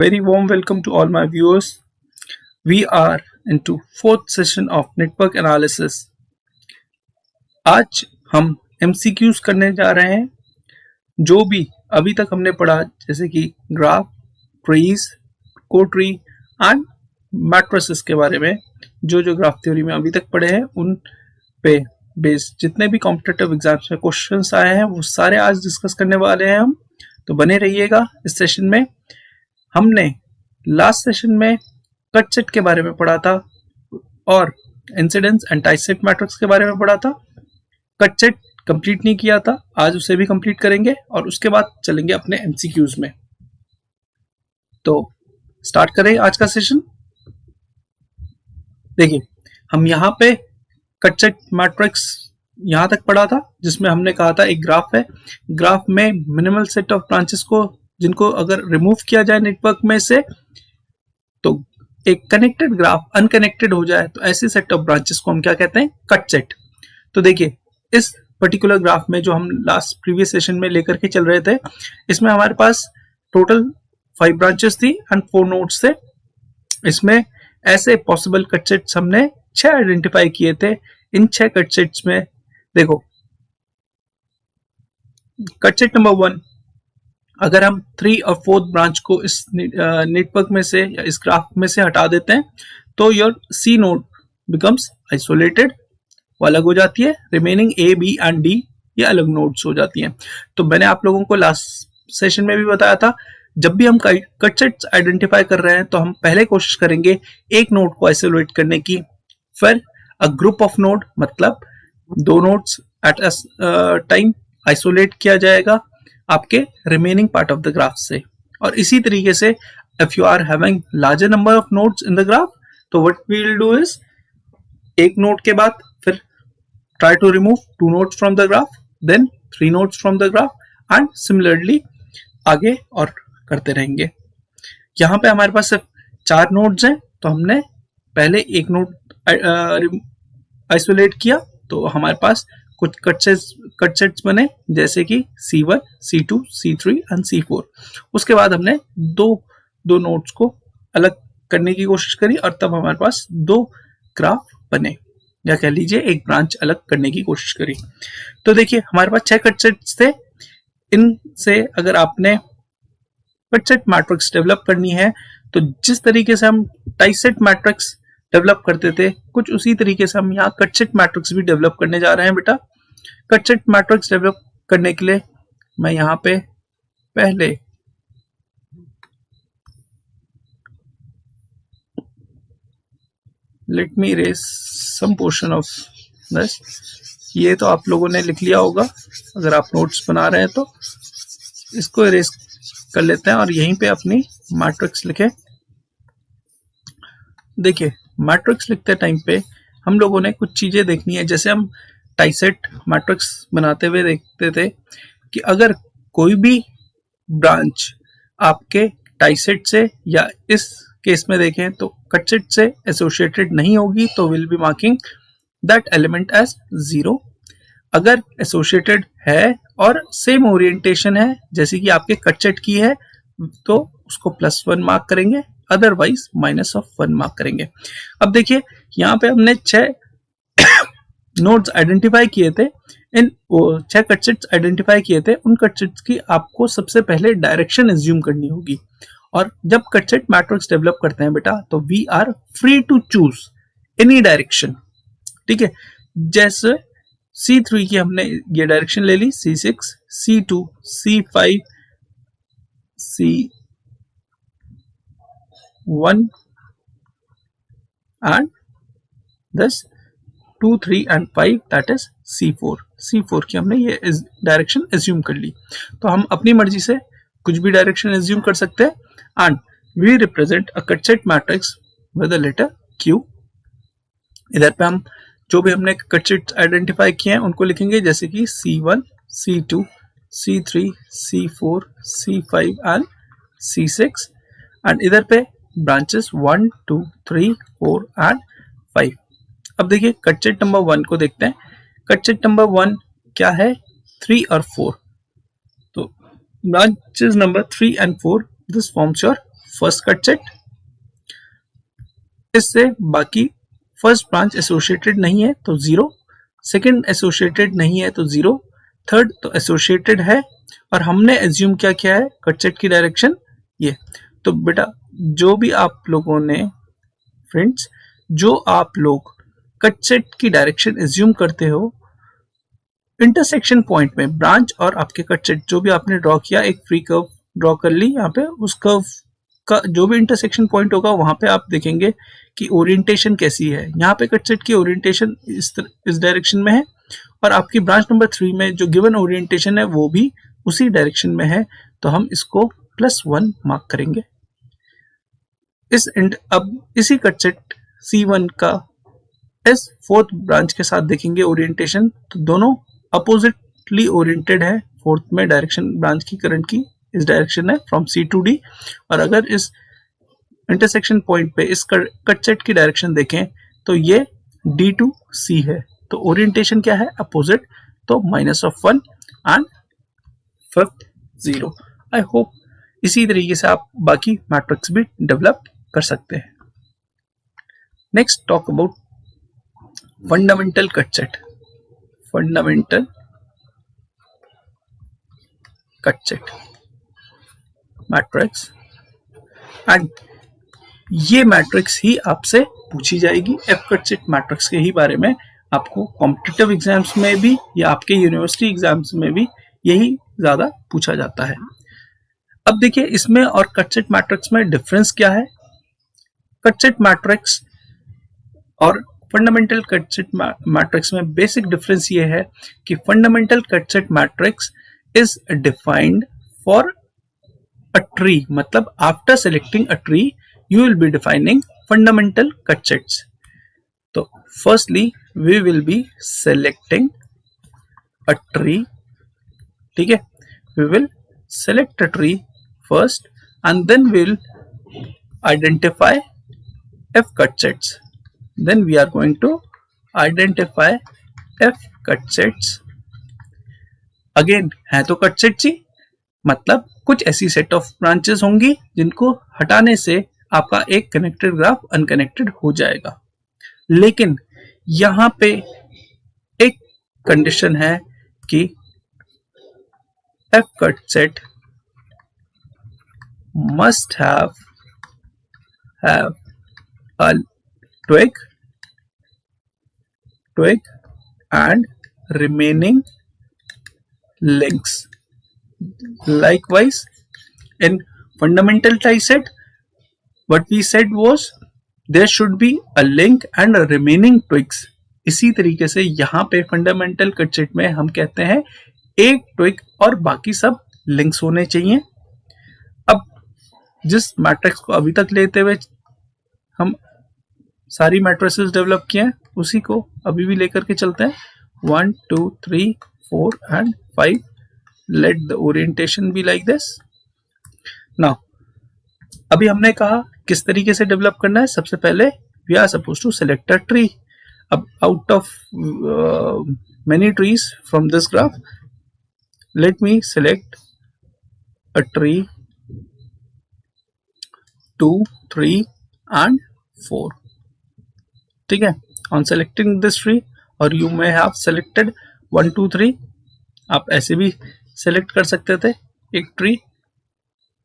Very warm welcome to all my viewers. We are into fourth session of network analysis. आज हम MCQs करने जा रहे हैं. जो भी अभी तक हमने पढ़ा जैसे कि ग्राफ, ट्रीज, कोट्री एंड मैट्रिसेस के बारे में जो ग्राफ थ्योरी में अभी तक पढ़े हैं उन पे बेस्ड जितने भी कॉम्पिटिटिव एग्जाम्स में क्वेश्चंस आए हैं वो सारे आज डिस्कस करने वाले हैं हम. तो बने रहिएगा इस सेशन में. हमने लास्ट सेशन में कट सेट के बारे में पढ़ा था और इंसिडेंस एंड टाइसेट मैट्रिक्स के बारे में पढ़ा था. कट सेट कंप्लीट नहीं किया था, आज उसे भी कंप्लीट करेंगे और उसके बाद चलेंगे अपने एमसीक्यूज में. तो स्टार्ट करें आज का सेशन. देखिए, हम यहाँ पे कट सेट मैट्रिक्स यहाँ तक पढ़ा था जिसमें हमने कहा था एक ग्राफ है. ग्राफ में मिनिमल सेट ऑफ ब्रांचेस को जिनको अगर रिमूव किया जाए नेटवर्क में से तो एक कनेक्टेड ग्राफ अनकनेक्टेड हो जाए तो ऐसे सेट ऑफ ब्रांचेस को हम क्या कहते हैं, कट सेट. तो देखिए, इस पर्टिकुलर ग्राफ में जो हम लास्ट प्रीवियस सेशन में लेकर के चल रहे थे, इसमें हमारे पास टोटल 5 ब्रांचेस थी एंड 4 नोड्स थे. इसमें ऐसे पॉसिबल कट सेट्स हमने 6 आइडेंटिफाई किए थे. इन 6 कट सेट्स में देखो, कट सेट नंबर 1, अगर हम 3 और 4th ब्रांच को इस नेटवर्क में से या इस ग्राफ में से हटा देते हैं तो your C node becomes isolated, वो अलग हो जाती है. Remaining A, B and D ये अलग नोड्स हो जाती हैं. तो मैंने आप लोगों को लास्ट सेशन में भी बताया था, जब भी हम कट सेट्स आइडेंटिफाई कर रहे हैं तो हम पहले कोशिश करेंगे एक नोड को आइसोलेट करने की. फिर अ ग्रुप ऑफ नोड, मतलब 2 nodes at a time isolate किया जाएगा आपके remaining part of the graph से. और इसी तरीके से if you are having larger number of nodes in the graph तो what we will do is, एक नोड के बाद फिर try to remove 2 nodes from the graph, then 3 nodes from the graph and similarly आगे और करते रहेंगे. यहाँ पे हमारे पास सिर्फ 4 नोड्स हैं तो हमने पहले एक नोड आइसोलेट किया तो हमारे पास कुछ कट सेट्स बने जैसे कि C1, C2, C3 and C4. उसके बाद हमने दो नोड्स को अलग करने की कोशिश करी और तब हमारे पास 2 ग्राफ बने, या कह लीजिए एक ब्रांच अलग करने की कोशिश करी. तो देखिए, हमारे पास 6 कट सेट्स थे. इनसे अगर आपने कट सेट मैट्रिक्स डेवलप करनी है तो जिस तरीके से हम टाइसेट मैट्रिक्स डेवलप करते थे, कुछ उसी तरीके से हम यहाँ कट सेट मैट्रिक्स भी डेवलप करने जा रहे हैं बेटा. कट सेट मैट्रिक्स डेवलप करने के लिए मैं यहाँ पे पहले let me erase some portion of this. ये तो आप लोगों ने लिख लिया होगा, अगर आप नोट्स बना रहे हैं तो इसको इरेज कर लेते हैं और यहीं पे अपनी मैट्रिक्स लिखे. देखिए, मैट्रिक्स लिखते टाइम पे हम लोगों ने कुछ चीजें देखनी है. जैसे हम टाइसेट मैट्रिक्स बनाते हुए देखते थे कि अगर कोई भी ब्रांच आपके टाइसेट से, या इस केस में देखें तो कट सेट से एसोसिएटेड नहीं होगी तो will be marking that element as 0. अगर एसोसिएटेड है और सेम ओरिएंटेशन है जैसे कि आपके कट सेट की है तो उसको +1 मार्क करेंगे, अदरवाइज -1 मार्क करेंगे. अब देखिए, यहाँ पे हमने 6 नोड्स आइडेंटिफाई किए थे. इन 6 कट सेट्स आइडेंटिफाई किए थे. उन कट सेट्स की आपको सबसे पहले डायरेक्शन एज्यूम करनी होगी. और जब कट सेट मैट्रिक्स डेवलप करते हैं बेटा तो we are free to choose any direction. ठीक है, जैसे C3 की हमने ये डायरेक्शन ले ली, C6, C2, C5, C1 and this 2, 3 and 5 that is C4. C4 की हमने ये डायरेक्शन एज्यूम कर ली. तो हम अपनी मर्जी से कुछ भी डायरेक्शन एज्यूम कर सकते हैं. And we represent a cut set matrix with the letter Q. इधर पे हम जो भी हमने कट सेट आइडेंटिफाई किए हैं उनको लिखेंगे जैसे कि C1, C2, C3, C4, C5 and C6. And इधर पे ब्रांचेस 1, 2, 3, 4 एंड 5. अब देखिए, कट सेट नंबर 1 को देखते हैं. कट सेट नंबर 1 क्या है, 3 और 4. तो branches number 3 and 4, this forms your first cut set, इससे बाकी फर्स्ट ब्रांच एसोसिएटेड नहीं है तो 0, सेकंड एसोसिएटेड नहीं है तो 0, थर्ड तो एसोसिएटेड है और हमने एज्यूम क्या किया है कट सेट की डायरेक्शन ये। तो बेटा जो भी आप लोगों ने फ्रेंड्स, जो आप लोग कट सेट की डायरेक्शन एज्यूम करते हो इंटरसेक्शन पॉइंट में, ब्रांच और आपके कट सेट जो भी आपने ड्रॉ किया, एक फ्री कर्व ड्रॉ कर ली यहाँ पे, उस कर्व का जो भी इंटरसेक्शन पॉइंट होगा वहां पे आप देखेंगे कि ओरिएंटेशन कैसी है। यहाँ पे कट सेट की ओरिएंटेशन इस डायरेक्शन में है और आपकी ब्रांच नंबर 3 में जो गिवन ओरिएंटेशन है वो भी उसी डायरेक्शन में है, तो हम इसको +1 मार्क करेंगे। अब इसी कट सेट C1 का इस फोर्थ ब्रांच के साथ देखेंगे ओरिएंटेशन, तो दोनों अपोजिटली ओरिएंटेड है। फोर्थ में डायरेक्शन ब्रांच की करंट की इस डायरेक्शन है फ्रॉम C to D, और अगर इस इंटरसेक्शन पॉइंट पे इस कट सेट की डायरेक्शन देखें तो ये D to C है, तो ओरिएंटेशन क्या है अपोजिट, तो -1 एंड फिफ्थ 0। आई होप इसी तरीके से आप बाकी मैट्रिक्स भी डेवलप कर सकते हैं। Next talk about fundamental cut set. Fundamental cut set matrix, and ये मैट्रिक्स ही आपसे पूछी जाएगी। एफ कट सेट मैट्रिक्स के ही बारे में आपको कॉम्पिटिटिव एग्जाम्स में भी या आपके यूनिवर्सिटी एग्जाम्स में भी यही ज्यादा पूछा जाता है। अब देखिए इसमें और कट सेट मैट्रिक्स में डिफरेंस क्या है। कट सेट मैट्रिक्स और फंडामेंटल कट सेट मैट्रिक्स में बेसिक डिफरेंस ये है कि fundamental cut set matrix is defined for a tree, मतलब after selecting a tree you will be defining fundamental cut sets. तो firstly we will be selecting a tree, ठीक है, we will select a tree first and then we'll identify F cut sets. Then we are going to identify F cut sets. Again है तो cut set ही, मतलब कुछ ऐसी set of branches होंगी जिनको हटाने से आपका एक कनेक्टेड ग्राफ अनकनेक्टेड हो जाएगा। लेकिन यहाँ पे एक कंडीशन है कि F cut set must have a twig and remaining links. Likewise, in fundamental tie set, what we said was there should be a link and a remaining twigs. इसी तरीके से यहाँ पे फंडामेंटल कट सेट में हम कहते हैं एक ट्विग और बाकी सब लिंक्स होने चाहिए। अब जिस मैट्रिक्स को अभी तक लेते हुए हम सारी मैट्रिसेस डेवलप किए हैं उसी को अभी भी लेकर के चलते हैं। 1 2 3 4 and 5, let the orientation be like this. Now अभी हमने कहा किस तरीके से डेवलप करना है। सबसे पहले we are suppose to select a tree. अब out of many trees from this graph, let me select a tree 2 3 and 4, ठीक है। on selecting this tree, और you may have selected 1 2 3, आप ऐसे भी select कर सकते थे एक tree.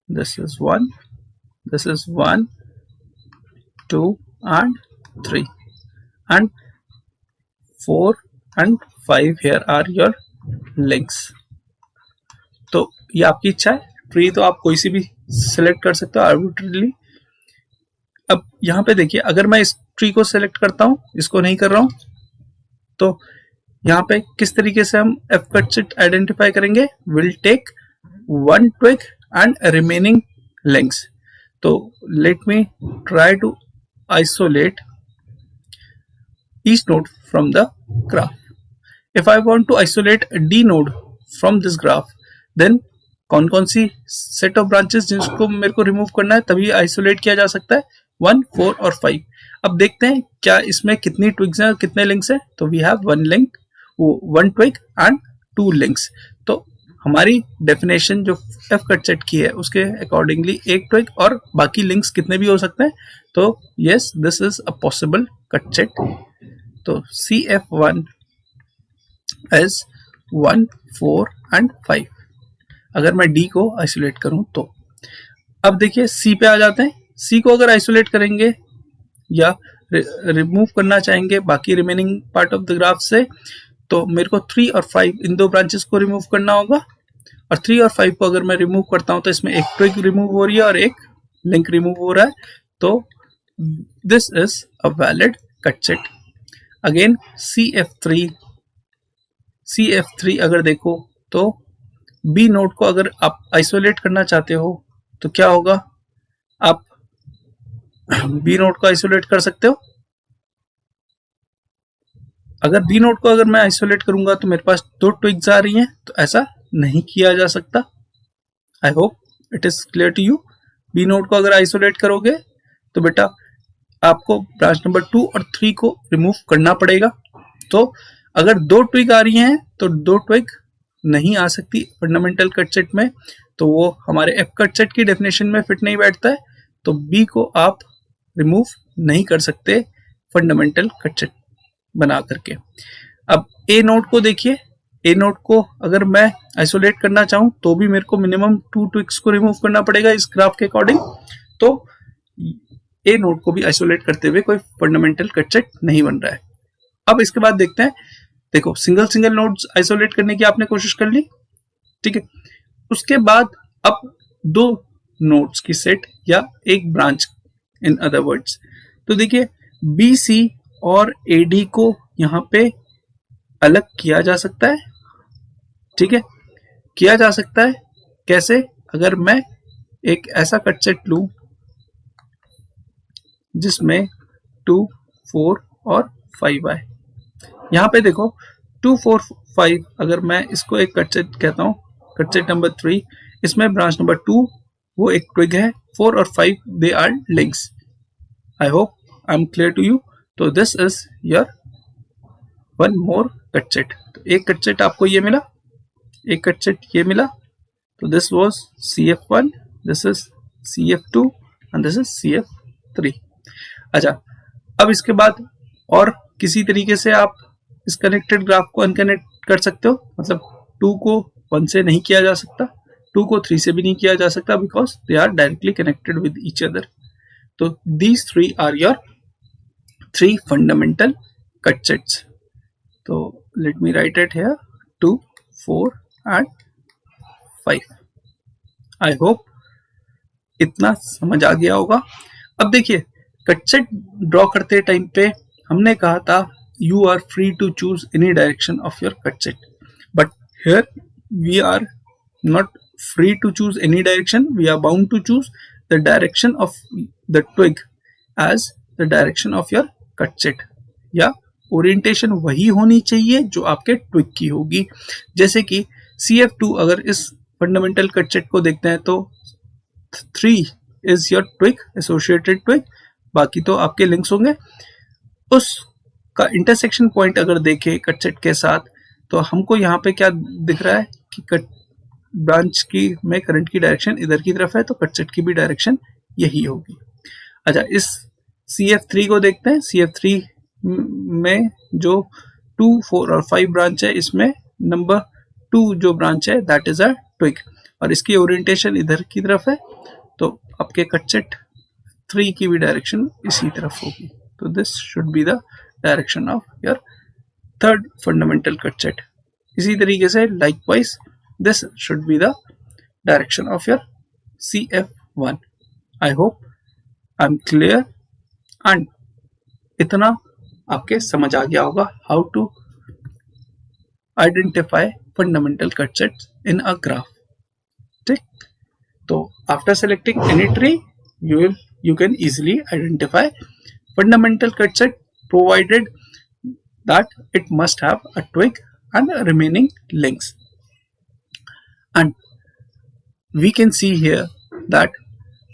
this is 1, this is 1 2 and 3 and 4 and 5 here are your links। तो ये आपकी इच्छा है, ट्री तो आप कोई सी भी सिलेक्ट कर सकते हो आर्बिट्रेरीली। अब यहाँ पे देखिए अगर मैं इस ट्री को सिलेक्ट करता हूँ, इसको नहीं कर रहा हूँ, तो यहाँ पे किस तरीके से हम एफ कट सेट आइडेंटिफाई करेंगे। Will take 1 twig and remaining lengths. तो let me try to isolate each node from the graph. If I want to isolate D node from this graph, then कौन कौन सी set of branches जिसको मेरे को remove करना है तभी isolate किया जा सकता है, 1 4 और 5। अब देखते हैं क्या इसमें कितनी ट्विग्स हैं और कितने लिंक्स हैं। तो we have 1 link, 1 twig and 2 links. तो हमारी डेफिनेशन जो एफ कट सेट की है उसके अकॉर्डिंगली एक ट्विग और बाकी लिंक्स कितने भी हो सकते हैं, तो yes this is a possible cut set. तो CF1 इज 1, 4 एंड 5 अगर मैं D को आइसोलेट करूं तो। अब देखिए C पे आ जाते हैं। C को अगर आइसोलेट करेंगे या रिमूव करना चाहेंगे बाकी remaining part of the graph से, तो मेरे को 3 और 5 इन दो ब्रांचेस को रिमूव करना होगा। और 3 और 5 को अगर मैं रिमूव करता हूं तो इसमें एक ट्विग रिमूव हो रही है और एक लिंक रिमूव हो रहा है, तो this is a valid cut set. Again CF3 अगर देखो तो B नोड को अगर आप आइसोलेट करना चाहते हो तो क्या होगा, आप B नोड को आइसोलेट कर सकते हो। अगर B नोड को अगर मैं आइसोलेट करूंगा तो मेरे पास 2 ट्विग्स आ रही हैं, तो ऐसा नहीं किया जा सकता। I hope it is clear to you. B node को अगर आइसोलेट करोगे तो बेटा आपको ब्रांच नंबर 2 और 3 को रिमूव करना पड़ेगा। तो अगर 2 ट्विग आ रही हैं तो 2 ट्विग नहीं आ सकती फंडामेंटल कट सेट में, तो वो हमारे एफ कट सेट की डेफिनेशन में फिट नहीं बैठता है, तो B को आप रिमूव नहीं कर सकते फंडामेंटल कट सेट बना करके। अब A नोड को देखिए, A नोड को अगर मैं आइसोलेट करना चाहूं तो भी मेरे को मिनिमम 2 ट्विग्स को रिमूव करना पड़ेगा इस ग्राफ के अकॉर्डिंग, तो A नोड को भी आइसोलेट करते हुए कोई फंडामेंटल कट सेट नहीं बन रहा है। अब इसके बाद देखते हैं, देखो सिंगल नोड्स आइसोलेट करने की आपने कोशिश कर ली, ठीक है। उसके बाद अब 2 नोड्स की सेट या एक ब्रांच इन अदर वर्ड्स, तो देखिए BC और AD को यहाँ पे अलग किया जा सकता है, ठीक है। किया जा सकता है कैसे, अगर मैं एक ऐसा कट सेट लूं जिसमें 2, 4 और 5 आए। यहाँ पे देखो 2, 4, 5 अगर मैं इसको एक कट सेट कहता हूँ, कट सेट नंबर 3, इसमें ब्रांच नंबर 2 वो एक ट्विग है, 4 और 5 they are links. I hope I am clear to you. तो this is your one more cut set. तो एक कट सेट आपको ये मिला, एक कट सेट ये मिला, तो this was CF1, this is CF2 and this is CF3। अच्छा, अब इसके बाद और किसी तरीके से आप इस कनेक्टेड ग्राफ को अनकनेक्ट कर सकते हो, मतलब 2 को 1 से नहीं किया जा सकता, 2 को 3 से भी नहीं किया जा सकता, because they are directly connected with each other. तो these 3 are your 3 fundamental cut sets. तो let me write it here, 2, 4 and 5। I hope इतना समझ आ गया होगा। अब देखिए कट सेट ड्रॉ करते टाइम पे हमने कहा था you are free to choose any direction of your cut set, but here we are not free to choose any direction, we are bound to choose the direction of the twig as the direction of your cut set, या orientation वही होनी चाहिए जो आपके twig की होगी। जैसे कि CF2 अगर इस फंडामेंटल कट सेट को देखते हैं तो 3 is your twig, associated twig, बाकी तो आपके लिंक्स होंगे। उसका इंटरसेक्शन पॉइंट अगर देखें कट सेट के साथ, तो हमको यहाँ पे क्या दिख रहा है कि कट ब्रांच की में करंट की डायरेक्शन इधर की तरफ है, तो कट सेट की भी डायरेक्शन यही होगी। अच्छा, इस CF3 को देखते हैं। CF3 में जो 2, 4 और 5 ब्रांच है, इसमें नंबर 2 जो ब्रांच है दैट इज अ ट्विग, और इसकी ओरिएंटेशन इधर की तरफ है, तो आपके कट सेट 3 की भी डायरेक्शन इसी तरफ होगी। तो this should be the direction of your third fundamental cut set. इसी तरीके से likewise this should be the direction of your CF1। I hope I am clear and इतना आपके समझ आ गया होगा how to identify fundamental cut sets in a graph. ठीक, तो after selecting any tree you can easily identify fundamental cut set, provided that it must have a twig and remaining links. And we can see here that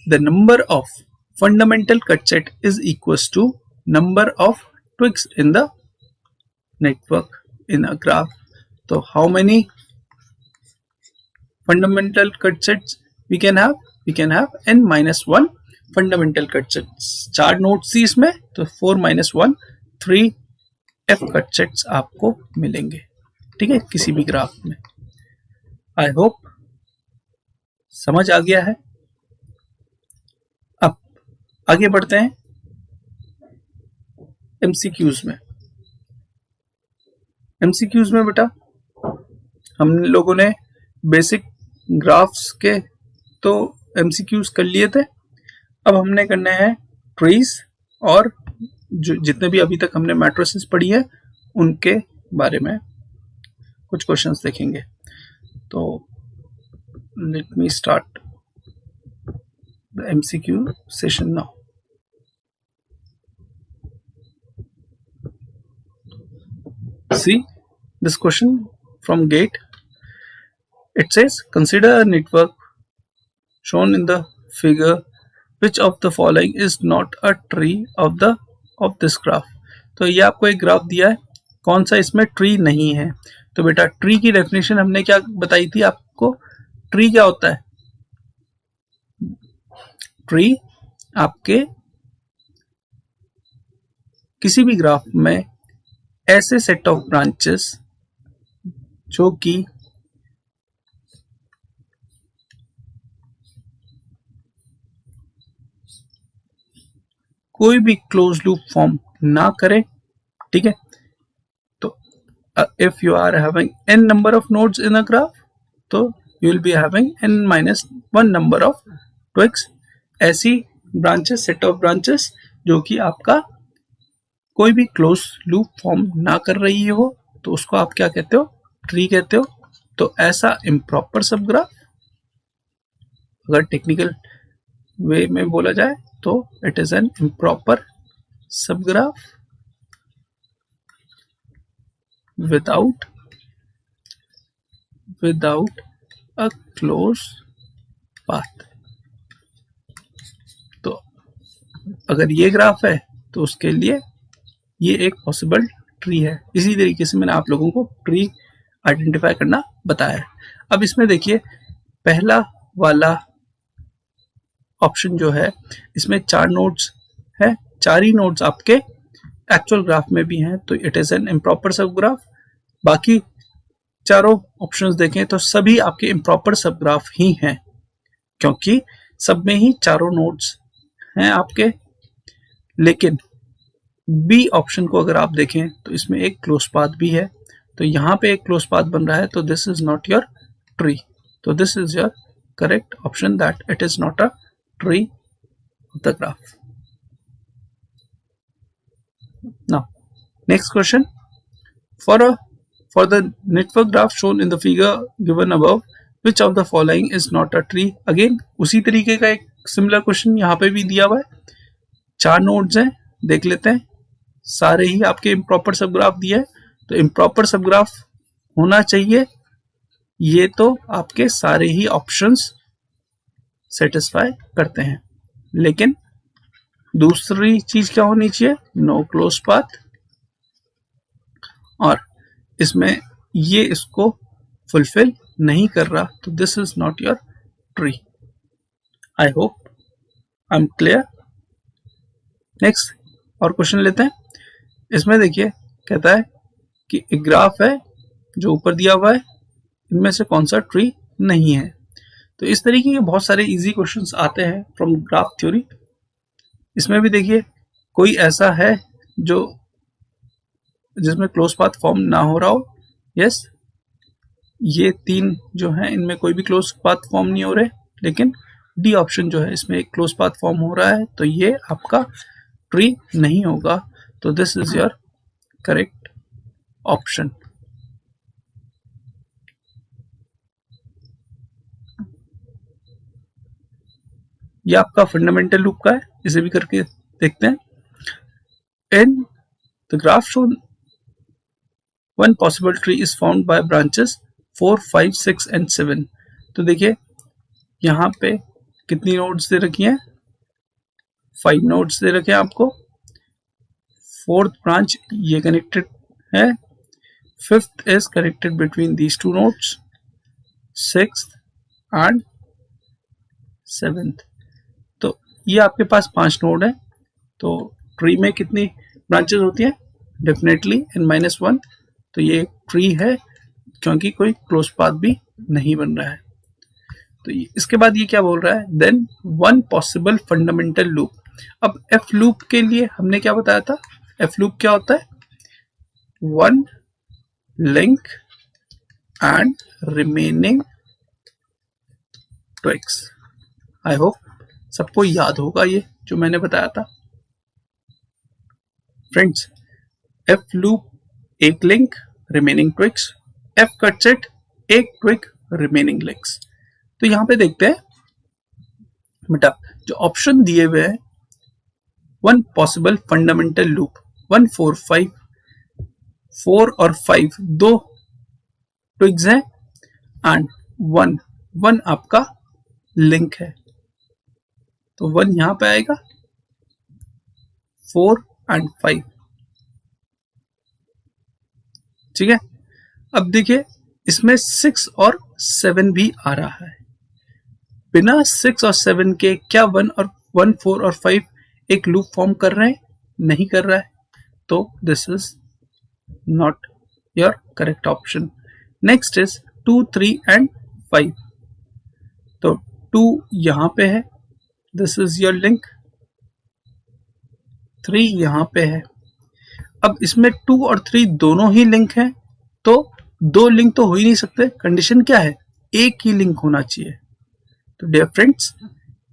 the number of fundamental cut set is equals to number of twigs in the network in a graph. So how many fundamental cut sets we can have n minus 1 fundamental cut sets. 4 nodes थी इसमें, तो 4 minus 1 3 f cut sets आपको मिलेंगे, ठीक है, किसी भी graph में। आई होप समझ आ गया है। अब आगे बढ़ते हैं एमसीक्यूज में। एमसीक्यूज में बेटा हम लोगों ने बेसिक ग्राफ्स के तो एमसीक्यूज कर लिए थे, अब हमने करने हैं ट्रीज और जो जितने भी अभी तक हमने मैट्रिसेस पढ़ी है उनके बारे में कुछ क्वेश्चंस देखेंगे। तो let me start the MCQ session now. See this question from GATE. It says consider a network shown in the figure. Which of the following is not a tree of this graph? तो ये आपको एक graph दिया है, कौन सा इसमें tree नहीं है। तो बेटा ट्री की डेफिनेशन हमने क्या बताई थी आपको, ट्री क्या होता है, ट्री आपके किसी भी ग्राफ में ऐसे सेट ऑफ ब्रांचेस जो कि कोई भी क्लोज लूप फॉर्म ना करे, ठीक है। तो if you are having n number of nodes in a graph, तो you will be having n minus 1 number of twigs, ऐसी ब्रांचेस, सेट ऑफ ब्रांचेस जो कि आपका कोई भी क्लोज लूप फॉर्म ना कर रही हो, तो उसको आप क्या कहते हो, ट्री कहते हो। तो ऐसा इम्प्रॉपर सबग्राफ, अगर टेक्निकल वे में बोला जाए तो it is an improper subgraph without a close path. तो अगर ये ग्राफ है तो उसके लिए ये एक पॉसिबल ट्री है। इसी तरीके से मैंने आप लोगों को ट्री आइडेंटिफाई करना बताया है। अब इसमें देखिए पहला वाला ऑप्शन जो है, इसमें 4 नोड्स है, 4 ही नोड्स आपके एक्चुअल ग्राफ में भी हैं, तो इट इज एन इम्प्रॉपर सब ग्राफ। बाकी चारों ऑप्शंस देखें तो सभी आपके इम्प्रॉपर सब ग्राफ ही हैं, क्योंकि सब में ही चारों नोड्स हैं आपके। लेकिन बी ऑप्शन को अगर आप देखें तो इसमें एक क्लोज पाथ भी है, तो यहाँ पे एक क्लोज पाथ बन रहा है, तो this is not your tree. तो this is your correct option, that it is not a tree of the graph. Now next question, for the network graph shown in the figure given above, which of the following is not a tree? Again उसी तरीके का एक similar question यहाँ पे भी दिया हुआ है। 4 नोड्स हैं, देख लेते हैं, सारे ही आपके इम्प्रॉपर सबग्राफ दिया है, तो इम्प्रॉपर सबग्राफ होना चाहिए। ये तो आपके सारे ही ऑप्शंस सेटिस्फाई करते हैं, लेकिन दूसरी चीज क्या होनी चाहिए, नो क्लोज पाथ, और इसमें ये इसको फुलफिल नहीं कर रहा, तो this is not your tree. I hope I am clear. Next और क्वेश्चन लेते हैं। इसमें देखिए कहता है कि एक ग्राफ है जो ऊपर दिया हुआ है, इनमें से कौन सा ट्री नहीं है। तो इस तरीके के बहुत सारे इजी क्वेश्चंस आते हैं फ्रॉम ग्राफ थ्योरी। इसमें भी देखिए कोई ऐसा है जो जिसमें क्लोज पाथ फॉर्म ना हो रहा हो। यस, ये 3 जो हैं इनमें कोई भी क्लोज पाथ फॉर्म नहीं हो रहे, लेकिन डी ऑप्शन जो है इसमें एक क्लोज पाथ फॉर्म हो रहा है, तो ये आपका ट्री नहीं होगा। तो this is your correct option. ये आपका फंडामेंटल लूप का है, इसे भी करके देखते हैं। इन the graph shown one possible tree is found by branches 4, 5, 6 and 7। तो देखिए यहाँ पे कितनी नोड्स दे रखी हैं, 5 नोड्स दे रखे हैं आपको। 4th ब्रांच ये कनेक्टेड है, 5th is connected between these 2 nodes, 6th and 7th। तो ये आपके पास 5 नोड है, तो ट्री में कितनी ब्रांचेस होती हैं? Definitely n-1। तो ये ट्री है क्योंकि कोई क्लोज पाथ भी नहीं बन रहा है। तो इसके बाद ये क्या बोल रहा है? Then one possible fundamental loop. अब एफ लूप के लिए हमने क्या बताया था? एफ लूप क्या होता है? One link and remaining twigs. I hope सबको याद होगा ये जो मैंने बताया था। फ्रेंड्स, एफ लूप एक link remaining twigs, F cut set एक ट्विक रिमेनिंग लिंक्स। तो यहां पे देखते हैं बेटा, जो ऑप्शन दिए हुए हैं, वन पॉसिबल फंडामेंटल लूप, 1 4 5, 4 और 5 दो ट्विग्स हैं एंड 1 आपका लिंक है। तो 1 यहां पे आएगा, 4 एंड 5। ठीक है। अब देखिए इसमें 6 और 7 भी आ रहा है। बिना 6 और 7 के क्या 1 और 1 4 और 5 एक लूप फॉर्म कर रहे हैं? नहीं कर रहा है। तो this is not your correct option. Next is 2 3 and 5। तो 2 यहां पे है, दिस इज योर लिंक। 3 यहां पे है। अब इसमें 2 और 3 दोनों ही लिंक हैं, तो दो लिंक तो हो ही नहीं सकते। कंडीशन क्या है? एक ही लिंक होना चाहिए। तो डियर फ्रेंड्स,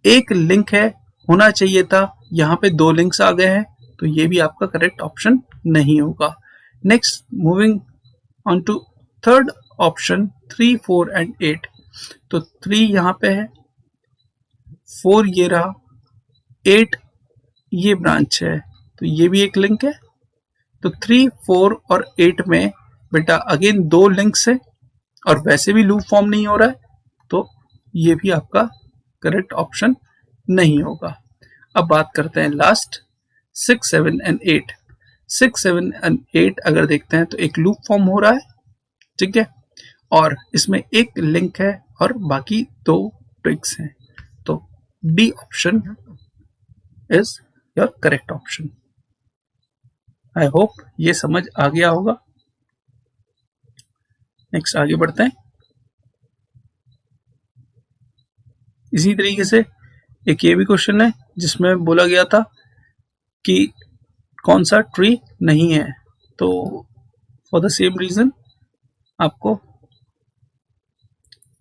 एक लिंक है, होना चाहिए था, यहाँ पे दो लिंक्स आ गए हैं, तो ये भी आपका करेक्ट ऑप्शन नहीं होगा। Next, moving on to third option, 3 4 and 8। तो 3 यहाँ पे है, 4 ये रहा, 8 ये ब्रांच है, तो ये भी एक लिंक है। तो 3 4 और 8 में बेटा अगेन दो लिंक्स है और वैसे भी लूप फॉर्म नहीं हो रहा है, तो ये भी आपका करेक्ट ऑप्शन नहीं होगा। अब बात करते हैं लास्ट 6 7 एंड 8। 6 7 एंड 8 अगर देखते हैं तो एक लूप फॉर्म हो रहा है, ठीक है, और इसमें एक लिंक है और बाकी दो ट्विक्स हैं। तो D option is your correct option. I hope ये समझ आ गया होगा। नेक्स्ट आगे बढ़ते हैं। इसी तरीके से एक ये भी क्वेश्चन है जिसमें बोला गया था कि कौन सा ट्री नहीं है। तो फॉर द सेम रीजन आपको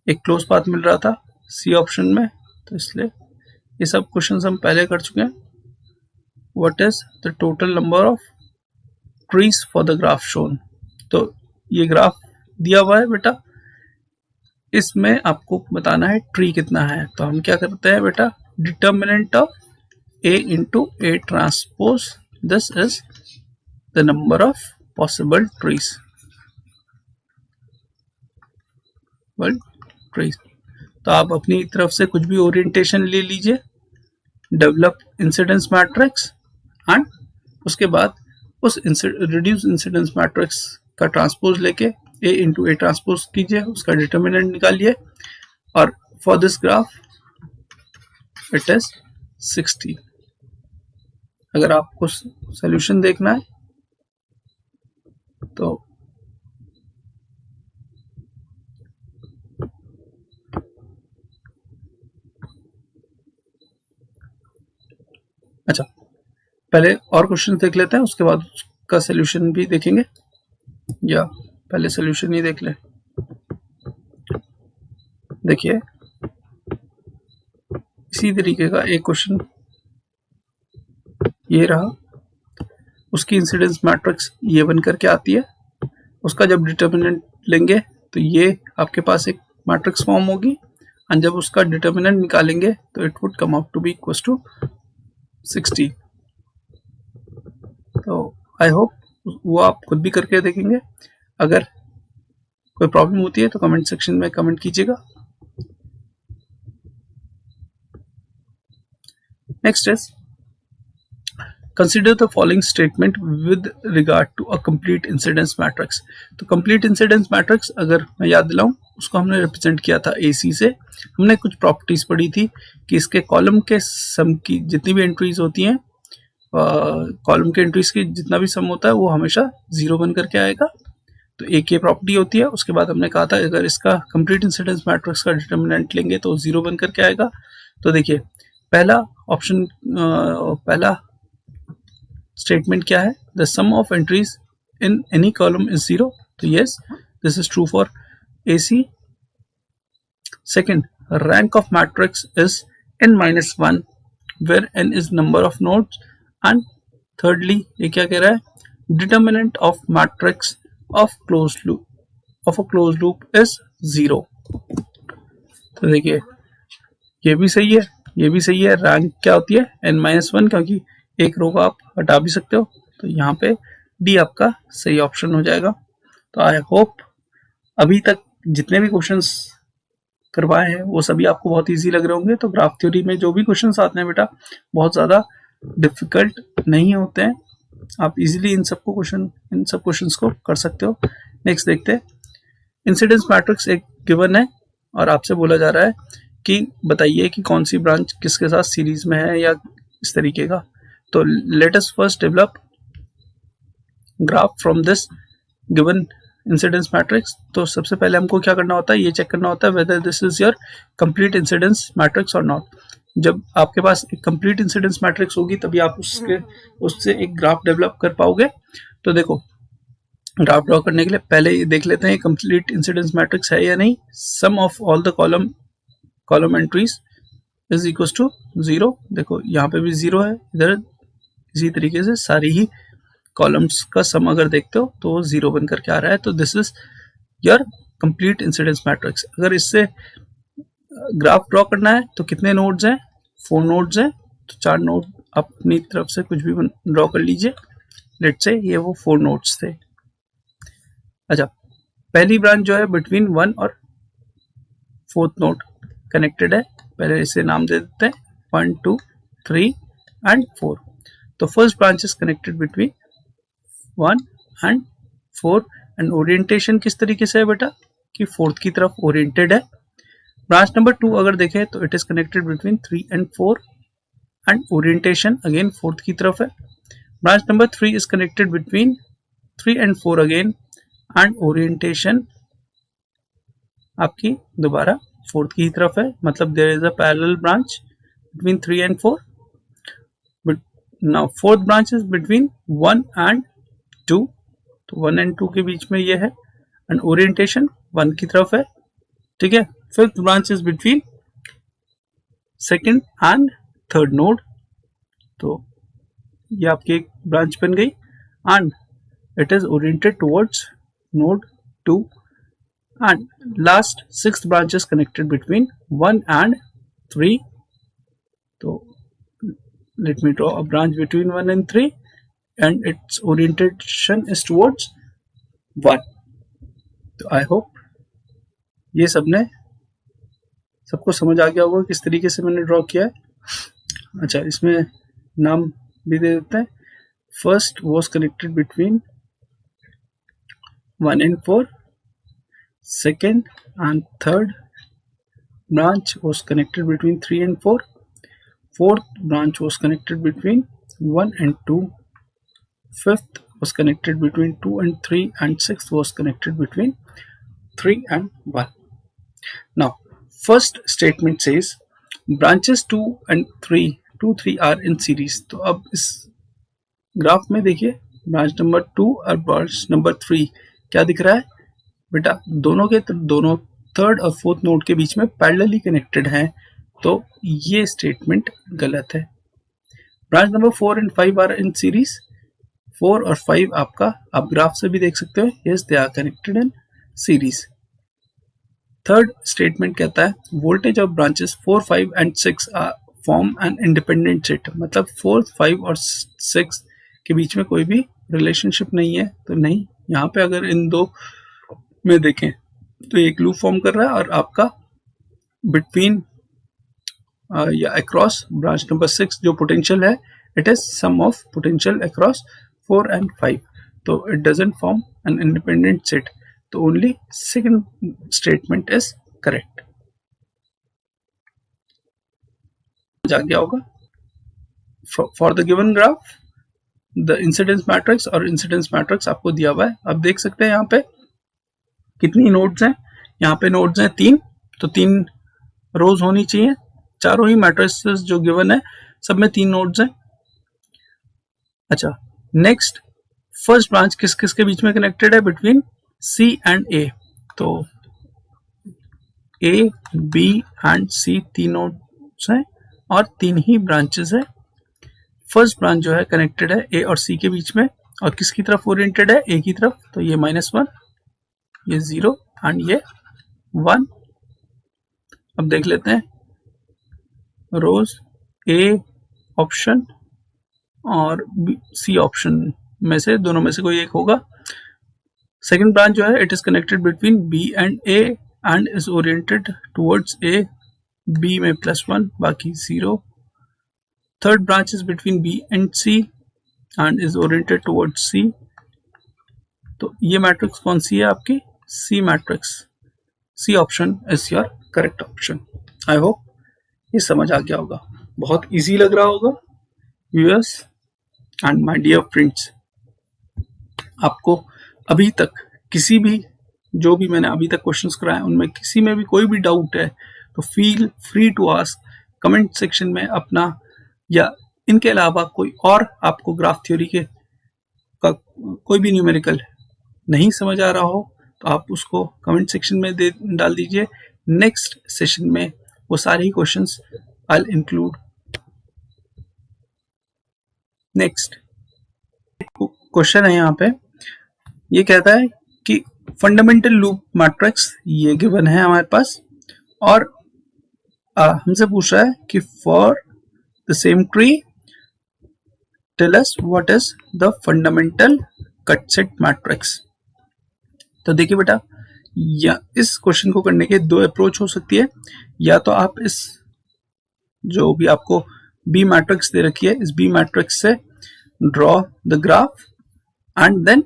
एक क्लोज पाथ मिल रहा था सी ऑप्शन में, तो इसलिए ये सब क्वेश्चंस हम पहले कर चुके हैं। What is the total number of trees for the graph shown. तो ये ग्राफ दिया हुआ है बेटा, इसमें आपको बताना है ट्री कितना है। तो हम क्या करते हैं बेटा, determinant of A into A transpose, this is the number of possible trees. Well, trees. तो आप अपनी तरफ से कुछ भी ओरिएंटेशन ले लीजिए, डेवलप इंसिडेंस मैट्रिक्स एंड उसके बाद उस रिड्यूस इंसिडेंस मैट्रिक्स का ट्रांसपोज लेके A into A ट्रांसपोज कीजिए, उसका डिटर्मिनेंट निकालिए, और for this graph it is 60। अगर आपको सॉल्यूशन देखना है तो अच्छा, पहले और क्वेश्चन देख लेते हैं, उसके बाद उसका सॉल्यूशन भी देखेंगे, या पहले सॉल्यूशन ही देख ले। देखिए इसी तरीके का एक क्वेश्चन ये रहा, उसकी इंसिडेंस मैट्रिक्स ये बन करके आती है, उसका जब डिटर्मिनेंट लेंगे तो ये आपके पास एक मैट्रिक्स फॉर्म होगी, और जब उसका डिटर्मिनेंट निकालेंगे तो it would come out to be equal to 60। तो आई होप वो आप खुद भी करके देखेंगे। अगर कोई प्रॉब्लम होती है तो कमेंट सेक्शन में कमेंट कीजिएगा। Next is consider the following statement with regard to a complete incidence matrix. तो कंप्लीट इंसिडेंस मैट्रिक्स अगर मैं याद दिलाऊं, उसको हमने रिप्रेजेंट किया था AC से। हमने कुछ प्रॉपर्टीज पढ़ी थी कि इसके कॉलम के सम की जितनी भी एंट्रीज होती हैं, कॉलम के एंट्रीज की जितना भी सम होता है वो हमेशा 0 बन करके आएगा। तो एक ये प्रॉपर्टी होती है। उसके बाद हमने कहा था अगर इसका कंप्लीट इंसिडेंस मैट्रिक्स का डिटर्मिनेंट लेंगे तो 0 बन करके आएगा। तो देखिए पहला ऑप्शन, पहला स्टेटमेंट क्या है, the sum of entries in any column is 0। तो yes, this is true for AC। Second, rank of matrix is n-1 where n is number of nodes. And thirdly ये क्या कह रहा है, determinant of matrix of a closed loop is 0। तो देखिए ये भी सही है, ये भी सही है। रैंक क्या होती है, n-1, क्योंकि एक रो को आप हटा भी सकते हो। तो यहाँ पे D आपका सही ऑप्शन हो जाएगा। तो आई होप अभी तक जितने भी क्वेश्चंस करवाए हैं वो सभी आपको बहुत इजी लग रहे होंगे। तो ग्राफ थ्योरी में जो भी क्वेश्चंस आते हैं बेटा बहुत ज़्यादा डिफिकल्ट नहीं होते हैं, आप इजीली इन सब क्वेश्चंस को कर सकते हो। नेक्स्ट देखते हैं, इंसिडेंस मैट्रिक्स एक गिवन है और आपसे बोला जा रहा है कि बताइए कि कौन सी ब्रांच किसके साथ सीरीज में है या इस तरीके का। तो let us first develop graph from this given incidence matrix. तो सबसे पहले हमको क्या करना होता है, ये चेक करना होता है whether this is your complete incidence matrix और नॉट। जब आपके पास एक कंप्लीट इंसिडेंस मैट्रिक्स होगी तभी आप उससे एक ग्राफ डेवलप कर पाओगे। तो देखो ग्राफ ड्रॉ करने के लिए पहले ये देख लेते हैं कंप्लीट इंसिडेंस मैट्रिक्स है या नहीं। Sum of all the column entries is equal to 0। देखो यहाँ पे भी 0 है, इधर इसी तरीके से सारी ही कॉलम्स का सम अगर देखते हो तो 0 बन करके आ रहा है। तो this is your complete incidence matrix. अगर इससे ग्राफ ड्रॉ करना है तो कितने नोड्स हैं, 4 नोड्स हैं। तो 4 नोड अपनी तरफ से कुछ भी ड्रॉ कर लीजिए। लेट्स से ये वो 4 नोड्स थे। अच्छा, पहली ब्रांच जो है बिटवीन 1 और 4th नोड कनेक्टेड है। पहले इसे नाम दे देते हैं 1, 2, 3 एंड 4। तो first branch is connected between 1 and 4 and orientation किस तरीके से है बेटा कि 4th की तरफ ओरिएंटेड है। ब्रांच नंबर 2 अगर देखें तो it is connected between 3 and 4 and orientation again 4th की तरफ है। Branch number 3 is connected between 3 and 4 again and orientation आपकी दोबारा 4th की तरफ है। मतलब there is a parallel branch between 3 and 4। But now 4th branch is between 1 and 2। तो 1 एंड 2 के बीच में ये है एंड ओरिएंटेशन 1 की तरफ है। ठीक है। 5th branch is between 2nd and 3rd node. तो ये आपकी एक ब्रांच बन गई and it is oriented towards node 2 and last 6th branch is connected between 1 and 3. So let me draw a branch between 1 and 3 and its orientation is towards 1. तो I hope ये सबको समझ आ गया होगा किस तरीके से मैंने ड्रॉ किया है। अच्छा, इसमें नाम भी दे देते हैं। First was connected between 1 and 4. Second and third branch was connected between 3 and 4. Fourth branch was connected between 1 and 2. Fifth was connected between 2 and 3 and sixth was connected between 3 and 1. Now, first statement says branches 2 and 3 are in series. तो अब इस graph में देखिए branch number 2 और branch number 3 क्या दिख रहा है बेटा, दोनों 3rd और 4th नोड के बीच में पैरेलली कनेक्टेड हैं। तो ये स्टेटमेंट गलत है। Branch number 4 and 5 are in series. 4 और 5 आपका आप ग्राफ से भी देख सकते हो, yes they are connected in series. Third statement कहता है voltage of branches 4, 5 and 6 form an independent set. मतलब 4, 5 और 6 के बीच में कोई भी रिलेशनशिप नहीं है। तो नहीं, यहाँ पे अगर इन दो में देखें तो एक लूप फॉर्म कर रहा है और आपका बिटवीन या अक्रॉस ब्रांच नंबर 6 जो पोटेंशियल है it is sum of potential across 4 and 5. So it doesn't form an independent set. So only second statement is correct. जा गया होगा. For the given graph, the incidence matrix और incidence matrix आपको दिया हुआ है. अब देख सकते हैं यहाँ पे कितनी नोड्स हैं. यहाँ पे नोड्स हैं 3, तो 3 रोज होनी चाहिए. चारों ही मैट्रिसेस जो गिवन है सब में 3 नोड्स हैं. अच्छा, नेक्स्ट फर्स्ट ब्रांच किस किस के बीच में कनेक्टेड है? बिटवीन सी एंड ए. तो ए, बी एंड सी 3 नोड्स हैं और 3 ही ब्रांचेस है. फर्स्ट ब्रांच जो है कनेक्टेड है ए और सी के बीच में, और किसकी तरफ ओरिएंटेड है? ए की तरफ. तो ये -1, ये 0 एंड ये 1. अब देख लेते हैं रोज ए ऑप्शन और सी ऑप्शन में से दोनों में से कोई एक होगा. सेकंड ब्रांच जो है it is connected between B and A and is oriented towards A. B में +1, बाकी 0. Third branch is between B and C and is oriented towards C. तो ये मैट्रिक्स कौन सी है आपकी? C matrix. C option is your correct option. I hope ये समझ आ गया होगा. बहुत इजी लग रहा होगा viewers and my dear friends. आपको अभी तक किसी भी जो भी मैंने अभी तक क्वेश्चंस कराए उनमें किसी में भी कोई भी डाउट है तो feel free to ask comment section में अपना, या इनके अलावा कोई और आपको ग्राफ थ्योरी के का कोई भी न्यूमेरिकल नहीं समझ आ रहा हो तो आप उसको कमेंट सेक्शन में डाल दीजिए. नेक्स्ट सेशन में वो सारे ही questions I will include. Next question है यहाँ पे, ये कहता है कि फंडामेंटल लूप मैट्रिक्स ये गिवन है हमारे पास, और हमसे पूछ रहा है कि for the same tree tell us what is the fundamental cut set matrix. तो देखिए बेटा, या इस क्वेश्चन को करने के 2 अप्रोच हो सकती है. या तो आप इस जो भी आपको बी मैट्रिक्स दे रखी है इस बी मैट्रिक्स से draw the graph and then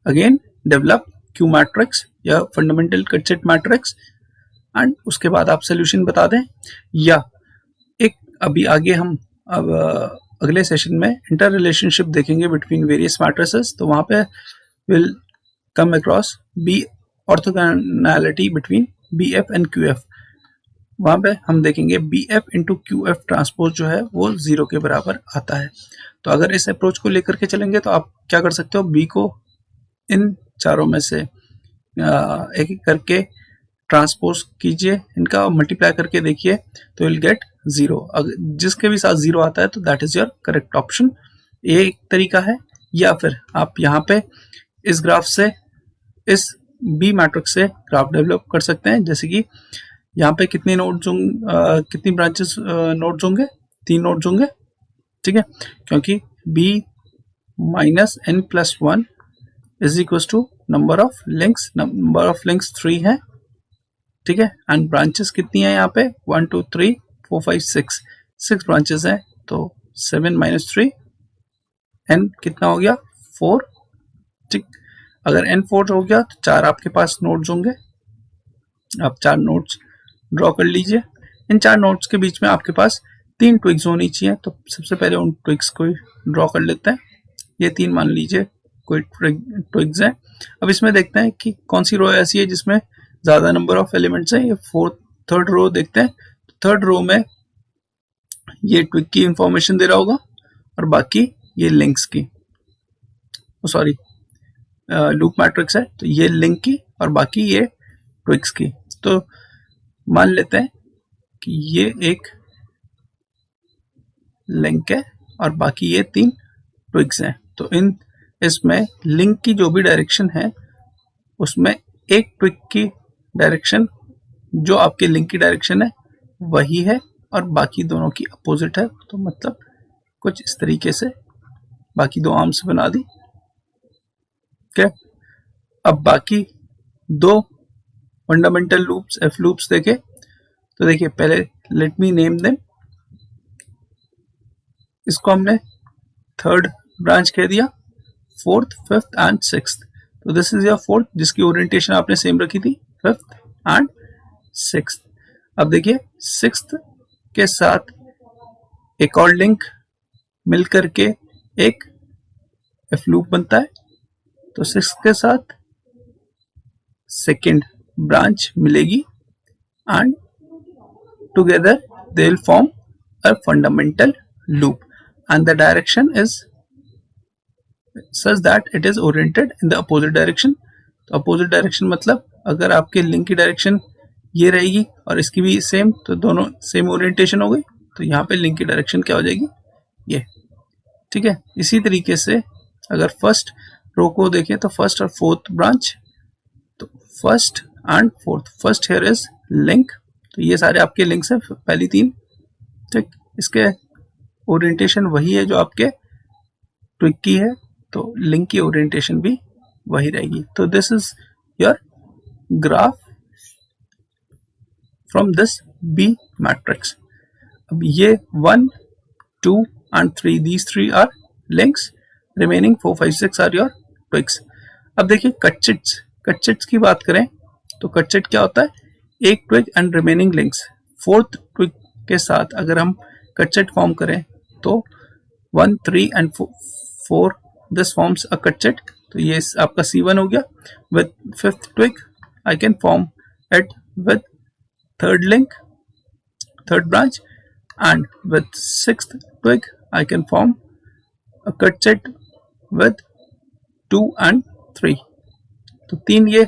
again develop Q matrix या fundamental cut set matrix and उसके बाद आप सोल्यूशन बता दें. या एक अभी आगे हम अब अगले सेशन में इंटर रिलेशनशिप देखेंगे बिटवीन वेरियस मैट्रिसेस. तो वहां पे will come across be orthogonality between B F and Q F. वहां पे हम देखेंगे B F into Q F transpose जो है वो 0 के बराबर आता है. तो अगर इस अप्रोच को लेकर के चलेंगे तो आप क्या कर सकते हो, बी को इन चारों में से एक एक करके ट्रांसपोज कीजिए, इनका मल्टीप्लाई करके देखिए तो विल गेट 0. अगर जिसके भी साथ 0 आता है तो that is your correct option. ये एक तरीका है. या फिर आप यहाँ पे इस ग्राफ से इस बी मैट्रिक्स से ग्राफ डेवलप कर सकते हैं. जैसे कि यहाँ पे कितने नोड्स होंगे, कितनी ब्रांचेस नोड्स होंगे? 3 नोड्स होंगे. ठीक है, क्योंकि b minus n plus 1 is equal to number of links. Number of links 3 है. ठीक है, एंड ब्रांचेस कितनी है यहाँ पे? 1 2 3 4 5 6 ब्रांचेस हैं. तो 7 माइनस 3 n कितना हो गया? 4. ठीक, अगर n 4 हो गया तो 4 आपके पास नोड्स होंगे. आप 4 नोड्स ड्रॉ कर लीजिए. इन 4 नोड्स के बीच में आपके पास 3 ट्विग्स होनी चाहिए. तो सबसे पहले उन ट्विग्स को ड्रॉ कर लेते हैं. ये 3 मान लीजिए कोई ट्विग्स हैं. अब इसमें देखते हैं कि कौन सी रो ऐसी है जिसमें ज्यादा नंबर ऑफ एलिमेंट्स हैं. ये थर्ड रो देखते हैं. थर्ड रो में ये ट्विग की इंफॉर्मेशन दे रहा होगा और बाकी ये लिंक्स की, सॉरी लूप मैट्रिक्स है तो ये लिंक की और बाकी ये ट्विग्स की. तो मान लेते हैं कि ये एक लिंक है और बाकी ये 3 ट्विग्स हैं. तो इसमें लिंक की जो भी डायरेक्शन है उसमें एक ट्विग की डायरेक्शन जो आपके लिंक की डायरेक्शन है वही है और बाकी दोनों की अपोजिट है. तो मतलब कुछ इस तरीके से बाकी 2 आर्म्स बना दी. ठीक है, अब बाकी 2 फंडामेंटल लूप्स एफ लूप्स देखे तो देखिए, पहले लेट मी नेम देम. इसको हमने थर्ड ब्रांच कह दिया, फोर्थ, फिफ्थ एंड सिक्स्थ। तो दिस इज योर फोर्थ, जिसकी ओरिएंटेशन आपने सेम रखी थी, फिफ्थ एंड सिक्स्थ। अब देखिए सिक्स्थ के साथ एक और लिंक मिल करके एक एफ लूप बनता है, तो सिक्स्थ के साथ सेकेंड ब्रांच मिलेगी and together they will form a fundamental loop and the direction is such that it is oriented in the opposite direction। तो अपोजिट डायरेक्शन मतलब अगर आपके लिंक की डायरेक्शन ये रहेगी और इसकी भी सेम, तो दोनों सेम ओरिएंटेशन हो गई, तो यहाँ पे लिंक की डायरेक्शन क्या हो जाएगी, ये। ठीक है, इसी तरीके से अगर फर्स्ट रो को देखें तो फर्स्ट और फोर्थ ब्रांच, तो first and fourth, first here is link, तो ये सारे आपके लिंक्स हैं पहली तीन। ठीक, इसके ओरिएंटेशन वही है जो आपके ट्विक की है, तो लिंक की ओरिएंटेशन भी वही रहेगी। तो this is your graph from this B matrix. अब ये 1, 2 and 3, these three are links, remaining 4, 5, 6 are your twigs। अब देखिए कटचिट्स की बात करें तो कटचिट क्या होता है, एक twig and remaining links. Fourth twig के साथ अगर हम कटचिट फॉर्म करें तो 1, 3 and 4 this forms a cut set. तो ये आपका C1 हो गया। With fifth twig I can form it with third link, third branch, and with sixth twig I can form a kutchit with 2 and 3। तो तीन ये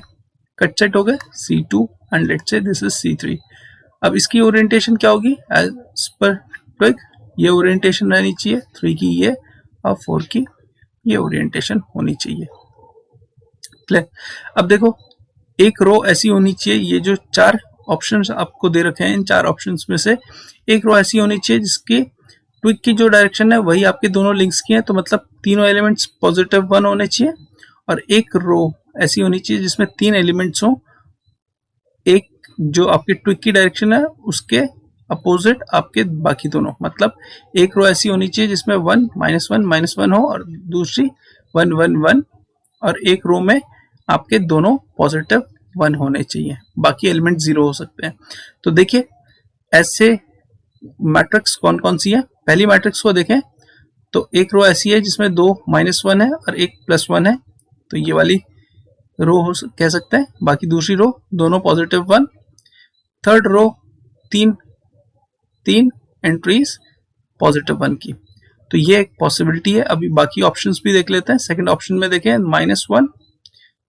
कटचिट हो गए, C2 and let's say this is C3। अब इसकी orientation क्या होगी, as per twig ये ओरिएंटेशन रहनी चाहिए, 3 की ये और 4 की ये ओरिएंटेशन होनी चाहिए। क्लियर। अब देखो एक रो ऐसी होनी चाहिए, ये जो चार ऑप्शंस आपको दे रखे हैं, इन चार ऑप्शंस में से एक रो ऐसी होनी चाहिए जिसकी ट्विक की जो डायरेक्शन है वही आपके दोनों लिंक्स की है, तो मतलब तीनों एलिमेंट्स पॉजिटिव 1 होने चाहिए। और एक रो ऐसी होनी चाहिए जिसमें तीन एलिमेंट्स हो, एक जो आपकी ट्विक की डायरेक्शन है उसके अपोजिट आपके बाकी दोनों, मतलब एक रो ऐसी होनी चाहिए जिसमें 1, -1, -1 हो और दूसरी 1, 1, 1, और एक रो में आपके दोनों पॉजिटिव 1 होने चाहिए, बाकी एलिमेंट 0 हो सकते हैं। तो देखिए ऐसे मैट्रिक्स कौन कौन सी है। पहली मैट्रिक्स को देखें तो एक रो ऐसी है जिसमें 2 -1 है और एक +1 है, तो ये वाली रो कह सकते हैं। बाकी दूसरी रो दोनों पॉजिटिव 1, थर्ड रो तीन एंट्रीज पॉजिटिव 1 की, तो ये एक पॉसिबिलिटी है। अभी बाकी ऑप्शंस भी देख लेते हैं। सेकंड ऑप्शन में देखें -1,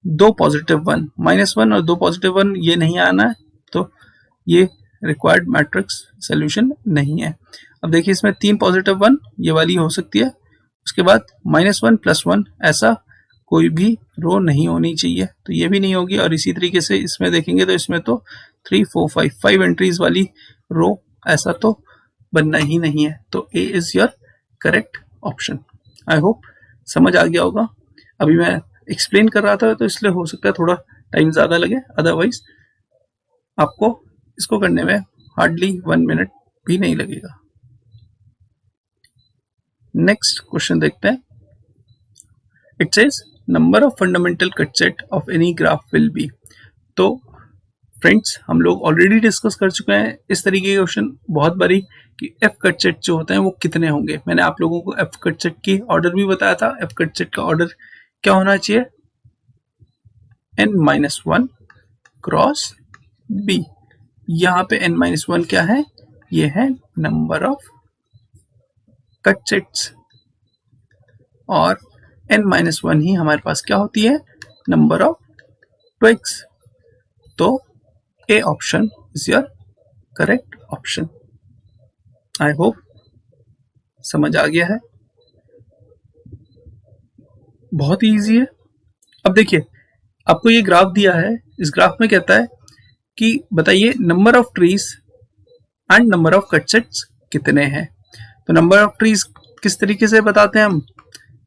2 पॉजिटिव 1, -1 और 2 पॉजिटिव 1 ये नहीं आना है, तो ये रिक्वायर्ड मैट्रिक्स सोल्यूशन नहीं है। अब देखिए इसमें 3 पॉजिटिव 1 ये वाली हो सकती है, उसके बाद -1 +1 ऐसा कोई भी रो नहीं होनी चाहिए, तो ये भी नहीं होगी। और इसी तरीके से इसमें देखेंगे तो इसमें तो 3, 4, 5 एंट्रीज वाली रो ऐसा तो बनना ही नहीं है, तो A is your correct option. I hope समझ आ गया होगा। अभी मैं एक्सप्लेन कर रहा था तो इसलिए हो सकता है थोड़ा टाइम ज़्यादा लगे, अदरवाइज आपको इसको करने में हार्डली 1 मिनट भी नहीं लगेगा। नेक्स्ट क्वेश्चन देखते हैं। It says number of fundamental cut set of any graph will be. तो फ्रेंड्स हम लोग ऑलरेडी डिस्कस कर चुके हैं इस तरीके के क्वेश्चन बहुत बारी कि एफ कट सेट जो होते हैं वो कितने होंगे। मैंने आप लोगों को एफ कट सेट की ऑर्डर भी बताया था। एफ कट सेट का ऑर्डर क्या होना चाहिए, n-1 क्रॉस b। यहाँ पे n-1 क्या है, ये है नंबर ऑफ कट सेट्स, और n-1 ही हमारे पास क्या होती है, नंबर ऑफ ट्विग्स। तो A option is your correct option. I hope समझ आ गया है, बहुत ही इजी है। अब देखिए आपको ये ग्राफ दिया है, इस ग्राफ में कहता है कि बताइए number of trees and number of cut sets कितने हैं। तो नंबर ऑफ ट्रीज किस तरीके से बताते हैं हम,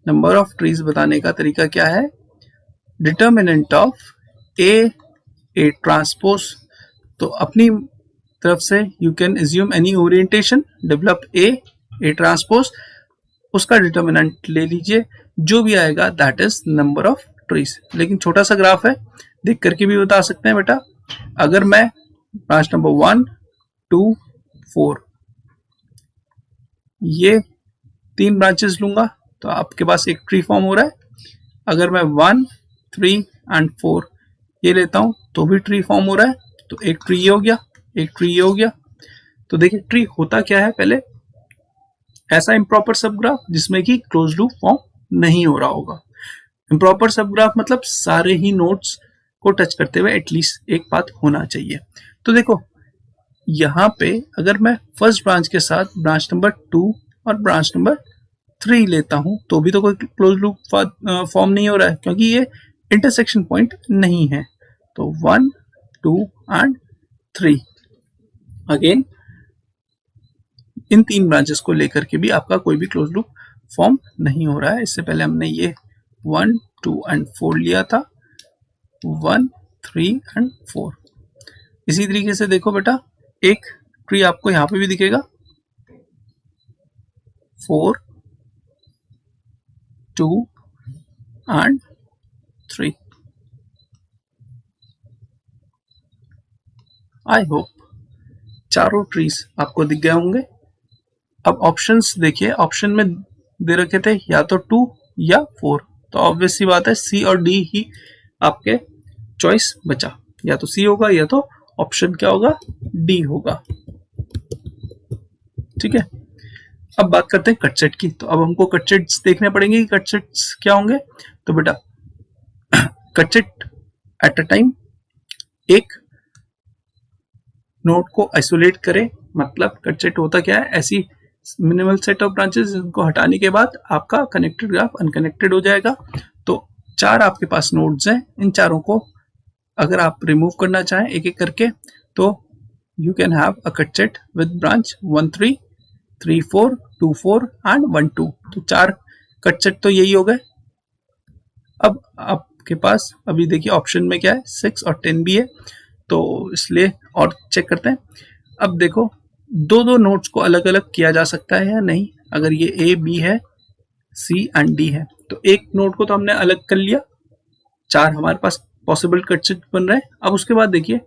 नंबर ऑफ ट्रीज बताने का तरीका क्या है, डिटर्मिनेंट ऑफ ए ट्रांसपोज। तो अपनी तरफ से you can assume any orientation, develop A transpose, उसका डिटर्मिनेंट ले लीजिए, जो भी आएगा that is number of trees. लेकिन छोटा सा ग्राफ है, देख करके भी बता सकते हैं बेटा। अगर मैं ब्रांच नंबर 1, 2, 4 ये 3 ब्रांचेस लूंगा तो आपके पास एक ट्री फॉर्म हो रहा है। अगर मैं 1, 3 एंड 4 ये लेता हूं तो भी ट्री फॉर्म हो रहा है। तो एक ट्री ये हो गया, एक ट्री ये हो गया। तो देखिए ट्री होता क्या है, पहले ऐसा इम्प्रॉपर सबग्राफ जिसमें कि क्लोज लूप फॉर्म नहीं हो रहा होगा। इम्प्रॉपर सबग्राफ मतलब सारे ही नोड्स को टच करते हुए एटलीस्ट एक पाथ होना चाहिए। तो देखो यहाँ पे अगर मैं फर्स्ट ब्रांच के साथ ब्रांच नंबर 2 और ब्रांच नंबर 3 लेता हूं तो भी तो कोई क्लोज लूप फॉर्म नहीं हो रहा है, क्योंकि ये इंटरसेक्शन पॉइंट नहीं है। तो 1, 2 एंड 3 अगेन इन 3 ब्रांचेस को लेकर के भी आपका कोई भी क्लोज लूप फॉर्म नहीं हो रहा है। इससे पहले हमने ये 1, 2 एंड 4 लिया था, 1, 3 एंड 4। इसी तरीके से देखो बेटा एक ट्री आपको यहाँ पे भी दिखेगा, 4, 2 एंड 3। आई होप चारों ट्रीज आपको दिख गए होंगे। अब ऑप्शंस देखिए, ऑप्शन में दे रखे थे या तो 2 या 4, तो ऑब्वियस सी बात है सी और डी ही आपके चॉइस बचा, या तो सी होगा या तो ऑप्शन क्या होगा, डी होगा। ठीक है, अब बात करते हैं कटसेट की। तो अब हमको कटसेट्स देखने पड़ेंगे कि कटसेट्स क्या होंगे। तो बेटा कटसेट एट अ टाइम एक नोड को आइसोलेट करे, मतलब कटसेट होता क्या है, ऐसी मिनिमल सेट ऑफ ब्रांचेस जिनको हटाने के बाद आपका कनेक्टेड ग्राफ अनकनेक्टेड हो जाएगा। तो 4 आपके पास नोड्स हैं, इन चारों को अगर आप रिमूव करना चाहें एक एक करके तो you can have a cutset with branch 1, 3, 3, 4, 2, 4 and 1, 2। तो 4 कटसेट तो यही हो गए। अब आपके पास अभी देखिए ऑप्शन में क्या है, 6 और 10 भी है, तो इसलिए और चेक करते हैं। अब देखो दो नोड्स को अलग अलग किया जा सकता है या नहीं। अगर ये ए बी है, सी एंड डी है, तो एक नोड को तो हमने अलग कर लिया, 4 हमारे पास पॉसिबल कटसेट बन रहे हैं। अब उसके बाद देखिए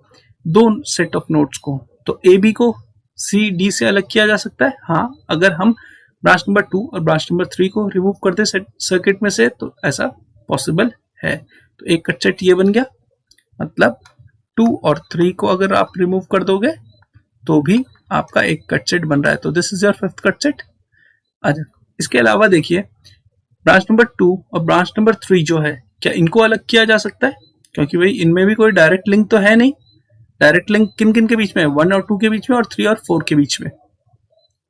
2 सेट ऑफ नोड्स को, तो ए बी को सी डी से अलग किया जा सकता है। हाँ, अगर हम ब्रांच नंबर 2 और ब्रांच नंबर 3 को रिमूव कर दे सर्किट में से तो ऐसा पॉसिबल है। तो एक कटसेट ये बन गया, मतलब 2 और 3 को अगर आप रिमूव कर दोगे तो भी आपका एक कटसेट बन रहा है। तो दिस इज योर 5th कटसेट। अच्छा, इसके अलावा देखिए ब्रांच नंबर 2 और ब्रांच नंबर 3 जो है, क्या इनको अलग किया जा सकता है? क्योंकि भाई इनमें भी कोई डायरेक्ट लिंक तो है नहीं। डायरेक्ट लिंक किन किन के बीच में है, 1 और 2 के बीच में और 3 और 4 के बीच में,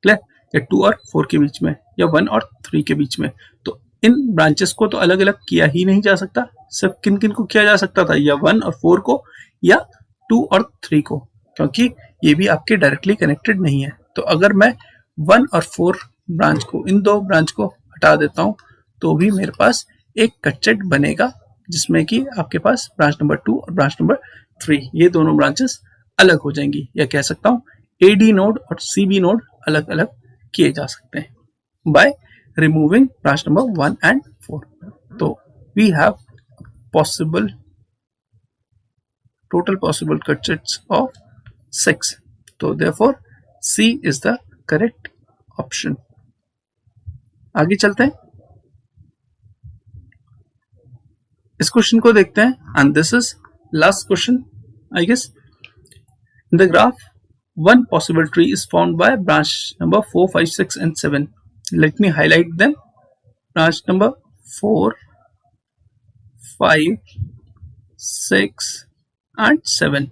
क्लियर, या 2 और 4 के बीच में, या 1 और 3 के बीच में। तो इन ब्रांचेस को तो अलग अलग किया ही नहीं जा सकता। सिर्फ किन किन को किया जा सकता था, या 1 और 4 को या 2 और 3 को, क्योंकि ये भी आपके डायरेक्टली कनेक्टेड नहीं है। तो अगर मैं 1 और 4 ब्रांच को, इन 2 ब्रांच को हटा देता हूं तो भी मेरे पास एक कटसेट बनेगा, जिसमें कि आपके पास ब्रांच नंबर 2 और ब्रांच नंबर 3 ये दोनों ब्रांचेस अलग हो जाएंगी, या कह सकता हूं एडी नोड और सीबी नोड अलग अलग किए जा सकते हैं by removing branch number 1 and 4। तो we have possible total possible cut sets of 6. So therefore C is the correct option. आगे चलते हैं, इस क्वेश्चन को देखते हैं, and this is last question I guess. In the graph, one possible tree is formed by branch number 4, 5, 6 and 7. Let me highlight them. Branch number 4, 5, 6 and 7.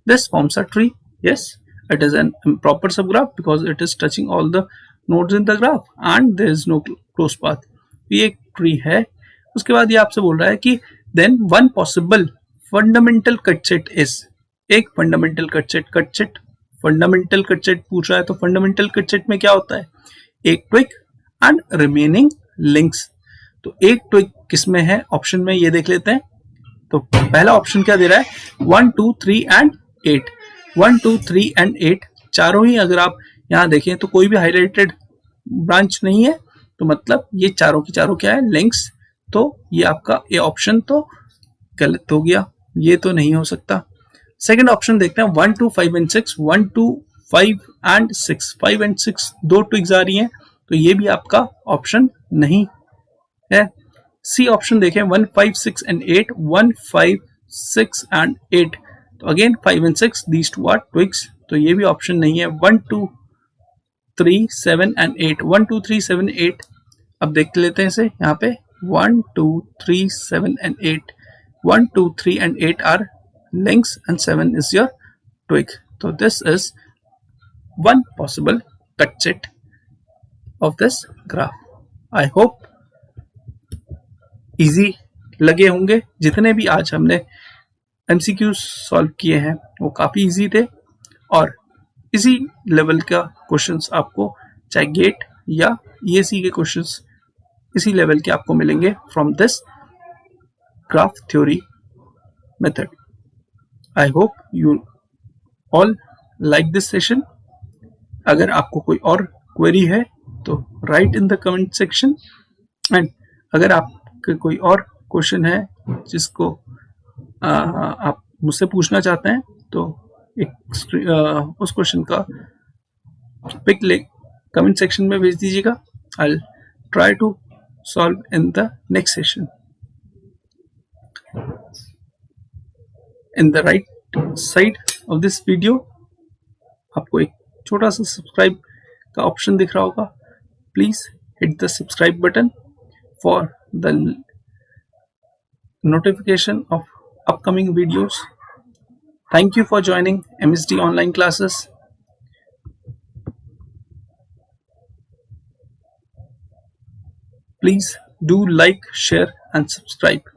This forms a tree. Yes, it is an improper subgraph because it is touching all the nodes in the graph and there is no close path. ये एक tree है। उसके बाद ये आपसे बोल रहा है कि then one possible fundamental cut set is, एक फंडामेंटल कटसेट फंडामेंटल कटसेट पूछ रहा है, तो फंडामेंटल कटसेट में क्या होता है, एक ट्विक एंड रिमेनिंग लिंक्स। तो एक ट्विक किसमें है, ऑप्शन में ये देख लेते हैं। तो पहला ऑप्शन क्या दे रहा है, 1, 2, 3 एंड 8। 1, 2, 3 एंड 8 चारों ही अगर आप यहां देखें तो कोई भी हाईलाइटेड ब्रांच नहीं है, तो मतलब ये चारों की चारों क्या है, लिंक्स। तो ये आपका ए ऑप्शन तो गलत हो गया, ये तो नहीं हो सकता। सेकंड ऑप्शन देखते हैं, 1 2 5 एंड 6, 1 2 5 एंड 6, 5 एंड 6 दो ट्विग्स आ रही हैं, तो ये भी आपका ऑप्शन नहीं है। सी ऑप्शन देखें, 1 5 6 एंड 8, 1 5 6 एंड 8, तो again 5 and 6 these two are twigs, तो ये भी ऑप्शन नहीं है। 1 2 3 7 एंड 8, 1 2 3 7 8, अब देख लेते हैं इसे यहाँ पे, 1 2 3 7 and 8, 1 2 3 and 8 are links and 7 is your twig. So this is one possible cut set of this graph. I hope easy लगे होंगे। जितने भी आज हमने MCQs सॉल्व किए हैं वो काफ़ी इजी थे, और इसी लेवल का क्वेश्चंस आपको चाहे गेट या EAC के क्वेश्चंस इसी लेवल के आपको मिलेंगे from this graph theory method. I hope you all like this session. अगर आपको कोई और क्वेरी है तो right in the comment section, and अगर आपके कोई और क्वेश्चन है जिसको आप मुझसे पूछना चाहते हैं तो एक उस क्वेश्चन का पिक ले कमेंट सेक्शन में भेज दीजिएगा। I try to solve in the next session. In the right side of this video आपको एक छोटा सा सब्सक्राइब का ऑप्शन दिख रहा होगा। Please hit the subscribe button for the notification of upcoming videos. Thank you for joining MSD online classes. Please do like, share and subscribe.